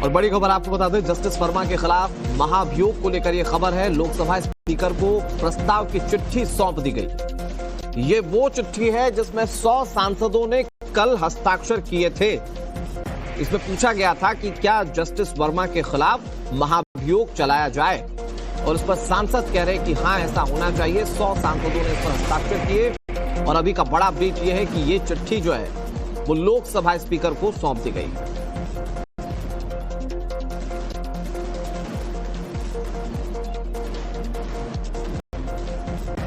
और बड़ी खबर आपको बता दें, जस्टिस वर्मा के खिलाफ महाभियोग को लेकर यह खबर है। लोकसभा स्पीकर को प्रस्ताव की चिट्ठी सौंप दी गई। ये वो चिट्ठी है जिसमें 100 सांसदों ने कल हस्ताक्षर किए थे। इसमें पूछा गया था कि क्या जस्टिस वर्मा के खिलाफ महाभियोग चलाया जाए, और इस पर सांसद कह रहे हैं कि हाँ, ऐसा होना चाहिए। 100 सांसदों ने इस पर हस्ताक्षर किए और अभी का बड़ा अपडेट यह है कि ये चिट्ठी जो है वो लोकसभा स्पीकर को सौंप दी गई है।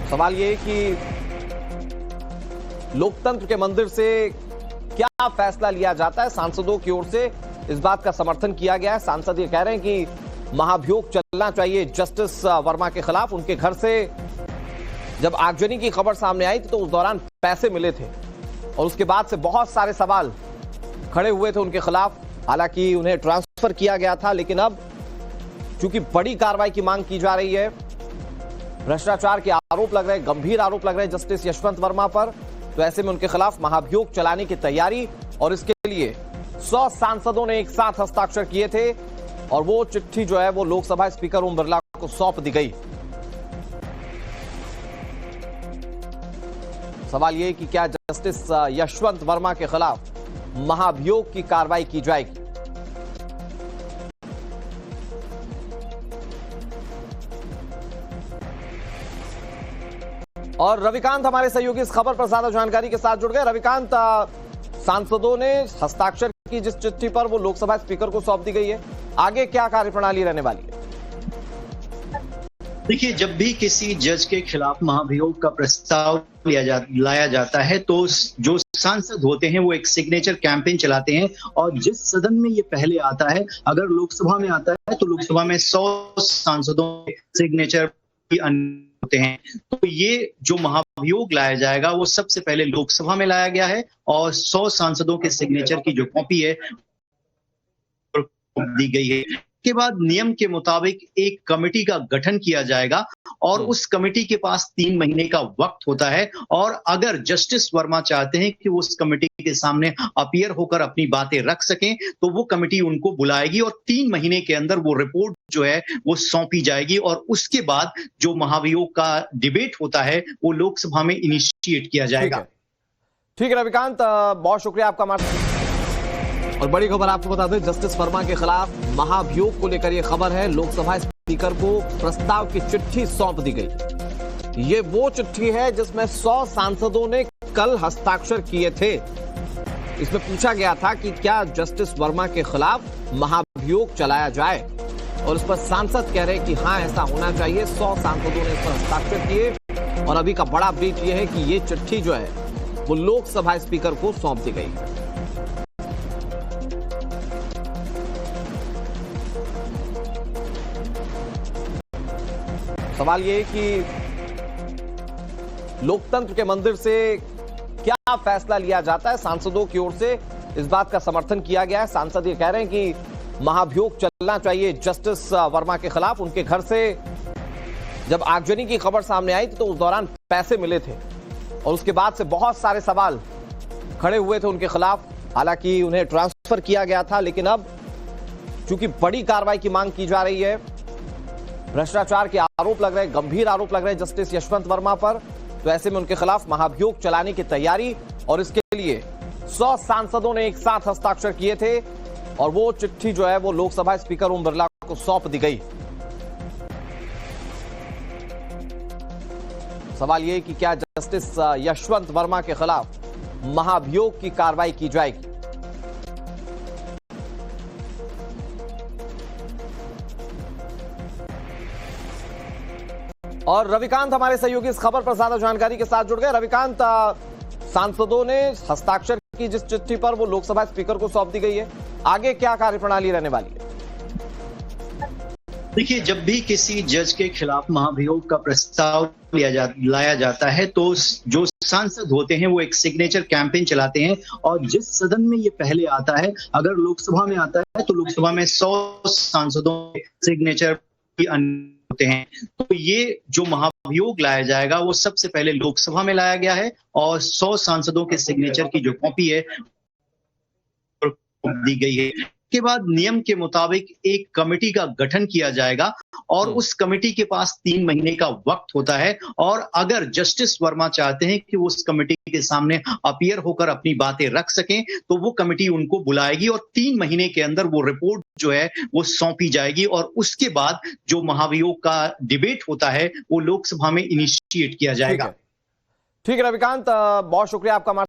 सवाल ये है कि लोकतंत्र के मंदिर से क्या फैसला लिया जाता है। सांसदों की ओर से इस बात का समर्थन किया गया है। सांसद ये कह रहे हैं कि महाभियोग चलना चाहिए जस्टिस वर्मा के खिलाफ। उनके घर से जब आगजनी की खबर सामने आई थी तो उस दौरान पैसे मिले थे और उसके बाद से बहुत सारे सवाल खड़े हुए थे उनके खिलाफ। हालांकि उन्हें ट्रांसफर किया गया था, लेकिन अब चूंकि बड़ी कार्रवाई की मांग की जा रही है, भ्रष्टाचार के आरोप लग रहे हैं, गंभीर आरोप लग रहे हैं जस्टिस यशवंत वर्मा पर, तो ऐसे में उनके खिलाफ महाभियोग चलाने की तैयारी और इसके लिए 100 सांसदों ने एक साथ हस्ताक्षर किए थे और वो चिट्ठी जो है वो लोकसभा स्पीकर ओम बिरला को सौंप दी गई। सवाल ये कि क्या जस्टिस यशवंत वर्मा के खिलाफ महाभियोग की कार्रवाई की जाएगी। और रविकांत हमारे सहयोगी इस खबर पर ज्यादा जानकारी के साथ जुड़ गए। रविकांत, सांसदों ने हस्ताक्षर की जिस चिट्ठी पर वो लोकसभा स्पीकर को सौंप दी गई है, आगे क्या कार्यप्रणाली रहने वाली है? देखिए, जब भी किसी जज के खिलाफ महाभियोग का प्रस्ताव लाया जाता है तो जो सांसद होते हैं वो एक सिग्नेचर कैंपेन चलाते हैं और जिस सदन में ये पहले आता है, अगर लोकसभा में आता है तो लोकसभा में 100 सांसदों के सिग्नेचर होते हैं। तो ये जो महाभियोग लाया जाएगा वो सबसे पहले लोकसभा में लाया गया है और 100 सांसदों के सिग्नेचर की जो कॉपी है दी गई है। के बाद नियम के मुताबिक एक कमेटी का गठन किया जाएगा और उस कमेटी के पास 3 महीने का वक्त होता है, और अगर जस्टिस वर्मा चाहते हैं कि वो उस कमेटी के सामने अपीयर होकर अपनी बातें रख सकें तो वो कमेटी उनको बुलाएगी और 3 महीने के अंदर वो रिपोर्ट जो है वो सौंपी जाएगी और उसके बाद जो महाभियोग का डिबेट होता है वो लोकसभा में इनिशिएट किया जाएगा। ठीक है रविकांत, बहुत शुक्रिया आपका। और बड़ी खबर आपको बता दें, जस्टिस वर्मा के खिलाफ महाभियोग को लेकर यह खबर है। लोकसभा स्पीकर को प्रस्ताव की चिट्ठी सौंप दी गई। ये वो चिट्ठी है जिसमें 100 सांसदों ने कल हस्ताक्षर किए थे। इसमें पूछा गया था कि क्या जस्टिस वर्मा के खिलाफ महाभियोग चलाया जाए, और इस पर सांसद कह रहे हैं कि हाँ, ऐसा होना चाहिए। 100 सांसदों ने इस पर हस्ताक्षर किए और अभी का बड़ा अपडेट यह है कि ये चिट्ठी जो है वो लोकसभा स्पीकर को सौंप दी गई है। सवाल ये है कि लोकतंत्र के मंदिर से क्या फैसला लिया जाता है। सांसदों की ओर से इस बात का समर्थन किया गया है। सांसद ये कह रहे हैं कि महाभियोग चलना चाहिए जस्टिस वर्मा के खिलाफ। उनके घर से जब आगजनी की खबर सामने आई थी तो उस दौरान पैसे मिले थे और उसके बाद से बहुत सारे सवाल खड़े हुए थे उनके खिलाफ। हालांकि उन्हें ट्रांसफर किया गया था, लेकिन अब चूंकि बड़ी कार्रवाई की मांग की जा रही है, भ्रष्टाचार के आरोप लग रहे हैं, गंभीर आरोप लग रहे हैं जस्टिस यशवंत वर्मा पर, तो ऐसे में उनके खिलाफ महाभियोग चलाने की तैयारी और इसके लिए 100 सांसदों ने एक साथ हस्ताक्षर किए थे और वो चिट्ठी जो है वो लोकसभा स्पीकर ओम बिरला को सौंप दी गई। सवाल यह कि क्या जस्टिस यशवंत वर्मा के खिलाफ महाभियोग की कार्रवाई की जाएगी। और रविकांत हमारे सहयोगी इस खबर पर ज्यादा जानकारी के साथ जुड़ गए। रविकांत, सांसदों ने हस्ताक्षर की जिस चिट्ठी पर वो लोकसभा स्पीकर को सौंप दी गई है, आगे क्या कार्यप्रणाली रहने वाली है? देखिए, जब भी किसी जज के खिलाफ महाभियोग का प्रस्ताव लाया जाता है तो जो सांसद होते हैं वो एक सिग्नेचर कैंपेन चलाते हैं और जिस सदन में ये पहले आता है, अगर लोकसभा में आता है तो लोकसभा में 100 सांसदों के सिग्नेचर होते हैं। तो ये जो महाभियोग लाया जाएगा वो सबसे पहले लोकसभा में लाया गया है और 100 सांसदों के सिग्नेचर की जो कॉपी है दी गई है। उसके बाद नियम के मुताबिक एक कमेटी का गठन किया जाएगा और उस कमेटी के पास 3 महीने का वक्त होता है, और अगर जस्टिस वर्मा चाहते हैं कि वो उस कमेटी के सामने अपीयर होकर अपनी बातें रख सकें, तो वो कमेटी उनको बुलाएगी और 3 महीने के अंदर वो रिपोर्ट जो है वो सौंपी जाएगी, और उसके बाद जो महाभियोग का डिबेट होता है वो लोकसभा में इनिशिएट किया जाएगा। ठीक है रविकांत, बहुत शुक्रिया आपका।